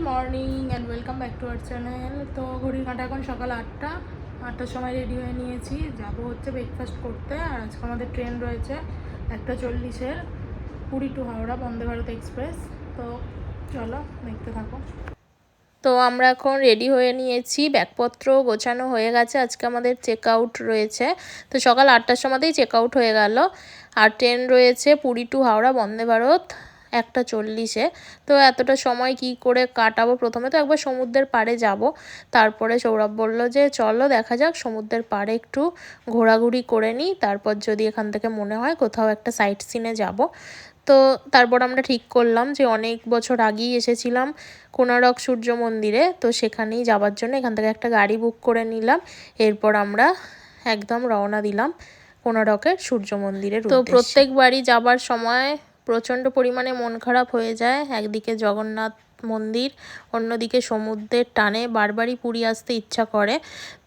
Morning and welcome back to our channel. তো ঘড়ির কাঁটা এখন সকাল 8টার সময় রেডি হয়ে নিয়েছি, যাবো হচ্ছে ব্রেকফাস্ট করতে। আর আজকে আমাদের ট্রেন রয়েছে 1:40 পুরী টু হাওড়া বন্দে ভারত এক্সপ্রেস। তো চলো দেখতে থাকো। তো আমরা এখন রেডি হয়ে নিয়েছি, ব্যাগপত্র গোছানো হয়ে গেছে। আজকে আমাদের চেক আউট রয়েছে, তো সকাল 8টার সময়তেই চেক আউট হয়ে গেল। আর ট্রেন রয়েছে পুরী টু হাওড়া বন্দে ভারত 1:40। তো এতটা সময় কি করে কাটাবো? প্রথমে তো একবার সমুদ্রের পাড়ে যাব, তারপরে সৌরভ বলল যে চলো দেখা যাক সমুদ্রের পাড়ে একটু ঘোরাঘুরি করে নিই, তারপর যদি এখান থেকে মনে হয় কোথাও একটা সাইট সিনে যাব। তো তারপর আমরা ঠিক করলাম যে অনেক বছর আগেই এসেছিলাম কোণারক সূর্য মন্দিরে, তো সেখানেই যাওয়ার জন্য এখান থেকে একটা গাড়ি বুক করে নিলাম। এরপর আমরা একদম রওনা দিলাম কোণারকের সূর্য মন্দিরের উদ্দেশ্যে। তো প্রত্যেকবারই যাবার সময় প্রচণ্ড পরিমাণে মন খারাপ হয়ে যায়। একদিকে জগন্নাথ মন্দির, অন্যদিকে সমুদ্রের টানে বারবারই পুরী আসতে ইচ্ছা করে।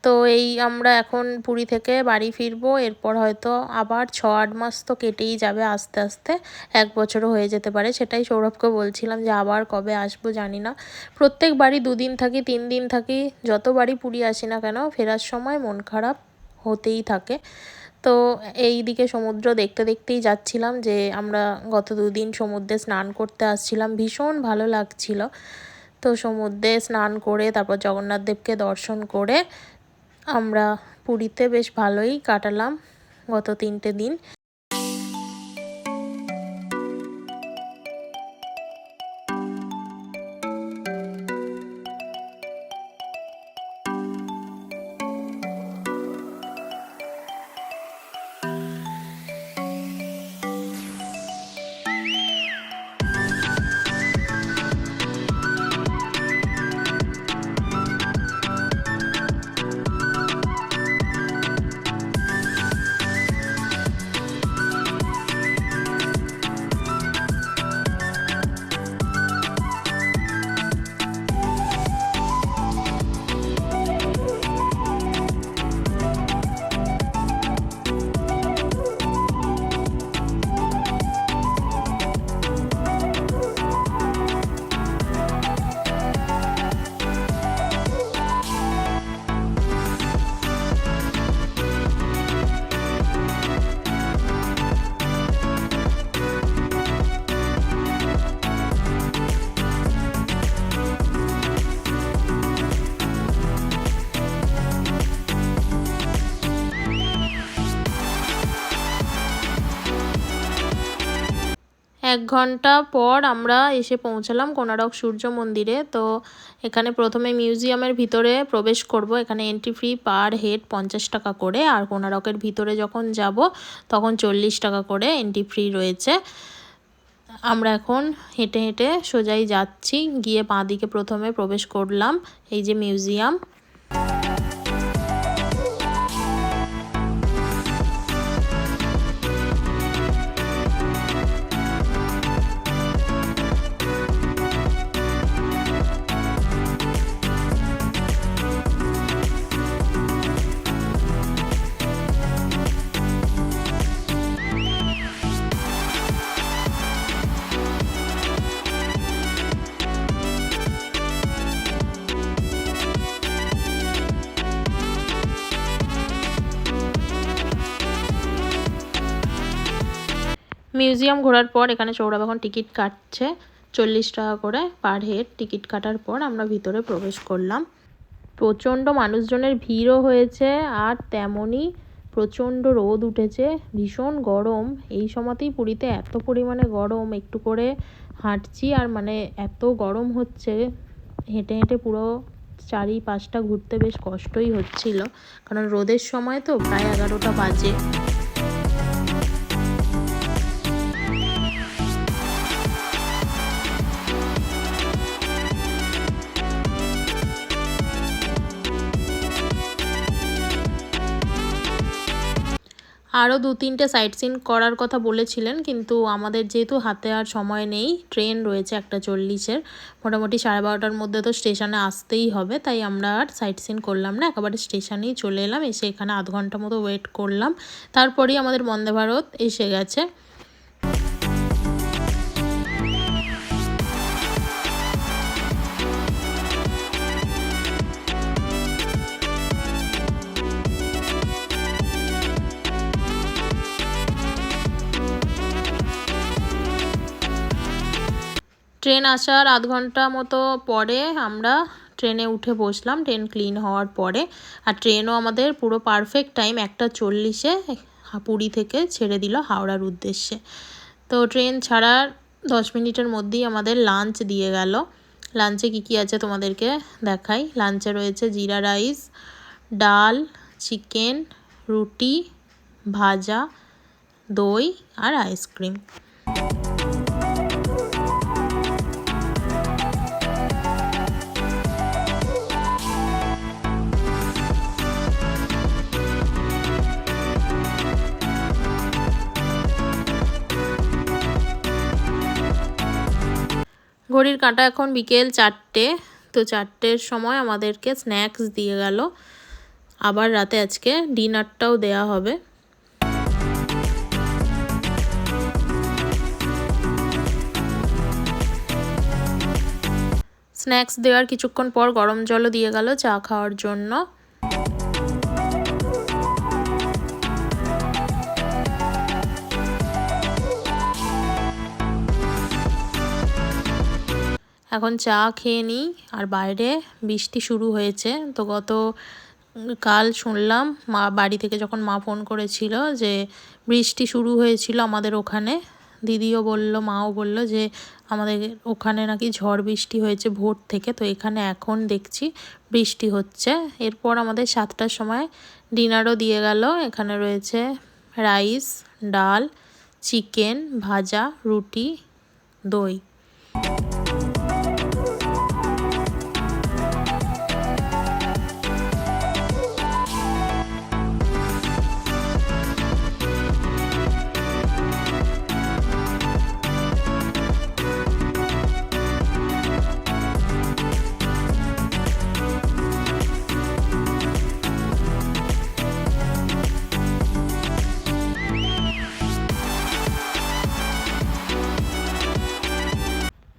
তো এই আমরা এখন পুরী থেকে বাড়ি ফিরবো, এরপর হয়তো আবার 6-8 মাস তো কেটেই যাবে, আস্তে আস্তে 1 বছরও হয়ে যেতে পারে। সেটাই সৌরভকে বলছিলাম যে আবার কবে আসবো জানি না। প্রত্যেকবারই 2 দিন থাকি 3 দিন থাকি, যতবারই পুরী আসি না কেন ফেরার সময় মন খারাপ হতেই থাকে। তো এই দিকে সমুদ্র দেখতে দেখতেই যাচ্ছিলাম, যে আমরা গত 2 দিন সমুদ্রে স্নান করতে আসছিলাম, ভীষণ ভালো লাগছিল। তো সমুদ্রে স্নান করে তারপর জগন্নাথ দেবকে দর্শন করে আমরা পুরীতে বেশ ভালোই কাটালাম গত 3টে দিন। এক ঘন্টা পর আমরা এসে পৌঁছালাম কোণারক সূর্য মন্দিরে। তো এখানে প্রথমে মিউজিয়ামের ভিতরে প্রবেশ করব। এখানে এন্ট্রি ফি পার হেড 50 টাকা করে, আর কোণারকের ভিতরে যখন যাব তখন 40 টাকা করে এন্ট্রি ফি রয়েছে। আমরা এখন হেঁটে হেঁটে সোজাই যাচ্ছি, গিয়ে বাঁ দিকে প্রথমে প্রবেশ করলাম এই যে মিউজিয়াম। মিউজিয়াম ঘোরার পর এখানে সৌরভ এখন টিকিট কাটছে 40 টাকা করে পার হেড। টিকিট কাটার পর আমরা ভিতরে প্রবেশ করলাম। প্রচণ্ড মানুষজনের ভিড়ও হয়েছে, আর তেমনই প্রচণ্ড রোদ উঠেছে, ভীষণ গরম। এই সময়তেই পুরীতে এত পরিমাণে গরম, একটু করে হাঁটছি আর মানে এত গরম হচ্ছে, হেঁটে হেঁটে পুরো 4-5টা ঘুরতে বেশ কষ্টই হচ্ছিল, কারণ রোদের সময় তো প্রায় 11টা বাজে। আরও 2-3টে সাইট সিন করার কথা বলেছিলেন, কিন্তু আমাদের যেহেতু হাতে আর সময় নেই, ট্রেন রয়েছে 1:40, মোটামুটি 12:30টার মধ্যে তো স্টেশনে আসতেই হবে, তাই আমরা আর সাইট সিন করলাম না, একেবারে স্টেশনেই চলে এলাম। এসে এখানে আধ ঘন্টা মতো ওয়েট করলাম, তারপরেই আমাদের বন্দে ভারত এসে গেছে। ট্রেন আসার আধ ঘন্টা মতো পরে আমরা ট্রেনে উঠে বসলাম, ট্রেন ক্লিন হওয়ার পরে। আর ট্রেনও আমাদের পুরো পারফেক্ট টাইম 1:40-এ পুরী থেকে ছেড়ে দিল হাওড়ার উদ্দেশ্যে। তো ট্রেন ছাড়ার 10 মিনিটের মধ্যেই আমাদের লাঞ্চ দিয়ে গেল। লাঞ্চে কী আছে তোমাদেরকে দেখাই। লাঞ্চে রয়েছে জিরা রাইস, ডাল, চিকেন, রুটি, ভাজা, দই আর আইসক্রিম। ঘড়ির কাঁটা এখন বিকেল 4টে। তো 4টের সময় আমাদেরকে স্ন্যাক্স দিয়ে গেল। আবার রাতে আজকে ডিনারটাও দেয়া হবে। স্ন্যাক্স দেওয়ার কিছুক্ষণ পর গরম জলও দিয়ে গেল চা খাওয়ার জন্য। এখন চা খেয়ে নিই। আর বাইরে বৃষ্টি শুরু হয়েছে। তো কাল শুনলাম বাড়ি থেকে যখন মা ফোন করেছিল যে বৃষ্টি শুরু হয়েছিল আমাদের ওখানে। দিদিও বলল, মাও বলল যে আমাদের ওখানে নাকি ঝড় বৃষ্টি হয়েছে ভোর থেকে। তো এখানে এখন দেখছি বৃষ্টি হচ্ছে। এরপর আমাদের 7টার সময় ডিনারও দিয়ে গেল। এখানে রয়েছে রাইস, ডাল, চিকেন, ভাজা, রুটি, দই।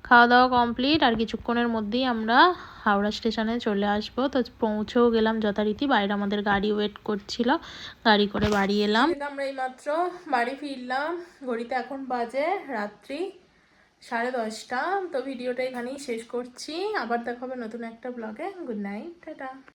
খাওয়া দাওয়া কমপ্লিট। আর কিছুক্ষণের মধ্যেই আমরা হাওড়া স্টেশনে চলে আসব। তো পৌঁছেও গেলাম যথারীতি। বাইরে আমাদের গাড়ি ওয়েট করছিল, গাড়ি করে বাড়ি এলাম। আমরা এইমাত্র বাড়ি ফিরলাম। ঘড়িতে এখন বাজে রাত্রি 10:30। তো ভিডিওটা এখানেই শেষ করছি। আবার দেখা হবে নতুন একটা ব্লগে। Good night, tata.